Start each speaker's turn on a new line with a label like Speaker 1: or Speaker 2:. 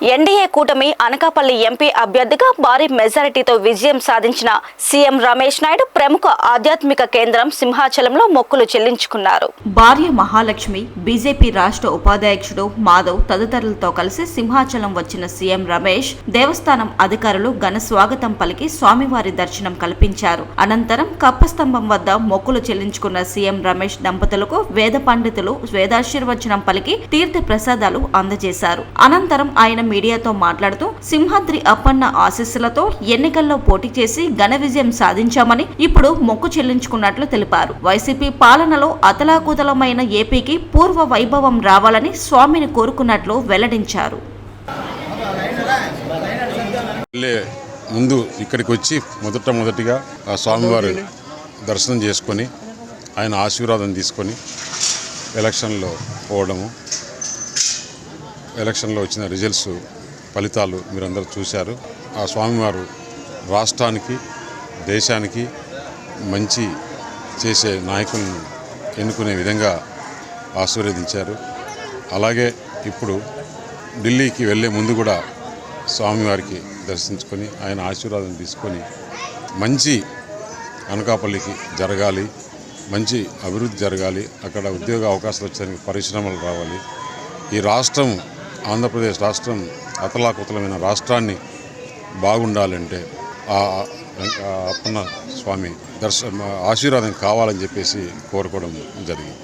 Speaker 1: NDA కూటమి Anakapalli MP అభ్యర్థిగా భారీ మెజారిటీతో విజయం సాధించిన సీఎం రమేష్ నాయుడు ప్రముఖ ఆధ్యాత్మిక కేంద్రం సింహాచలంలో మొక్కులు చెల్లించుకున్నారు. భార్య మహాలక్ష్మి, బీజేపీ రాష్ట్ర ఉపాధ్యక్షుడు మాధవ్ తదితరులతో కలిసి సింహాచలం వచ్చిన సీఎం రమేష్ దేవస్థానం అధికారులు ఘన స్వాగతం పలికి స్వామివారి దర్శనం కల్పించారు. అనంతరం కప్పస్తంభం వద్ద మొక్కులు చెల్లించుకున్న సీఎం రమేష్ దంపతులకు వేద పండితులు వేదాశీర్వచనం పలికి తీర్థ ప్రసాదాలు అందజేశారు. అనంతరం ఆయన మీడియాతో మాట్లాడుతూ సింహాద్రి అప్పన్న ఆశీస్సులతో ఎన్నికల్లో పోటీ చేసి ఘన విజయం సాధించామని ఇప్పుడు మొక్కు చెల్లించుకున్నట్లు తెలిపారు. వైసీపీ పాలనలో అతలాకుతలమైన ఏపీకి పూర్వ వైభవం రావాలని స్వామిని కోరుకున్నట్లు వెల్లడించారు.
Speaker 2: ముందు ఇక్కడికి వచ్చి మొదటిగా ఆ స్వామివారి దర్శనం చేసుకొని ఆయన ఆశీర్వాదం తీసుకొని ఎలక్షన్లో పోవడము, ఎలక్షన్లో వచ్చిన రిజల్ట్స్ ఫలితాలు మీరందరూ చూశారు. ఆ స్వామివారు రాష్ట్రానికి దేశానికి మంచి చేసే నాయకులను ఎన్నుకునే విధంగా ఆశీర్వదించారు. అలాగే ఇప్పుడు ఢిల్లీకి వెళ్ళే ముందు కూడా స్వామివారికి దర్శించుకొని ఆయన ఆశీర్వాదం తీసుకొని మంచి అనకాపల్లికి జరగాలి, మంచి అభివృద్ధి జరగాలి, అక్కడ ఉద్యోగ అవకాశాలు వచ్చేందుకు పరిశ్రమలు రావాలి. ఈ రాష్ట్రం ఆంధ్రప్రదేశ్ రాష్ట్రం అతలాకుతలమైన రాష్ట్రాన్ని బాగుండాలంటే ఆ అప్పన్న స్వామి ఆశీర్వాదం కావాలని చెప్పేసి కోరుకోవడం జరిగింది.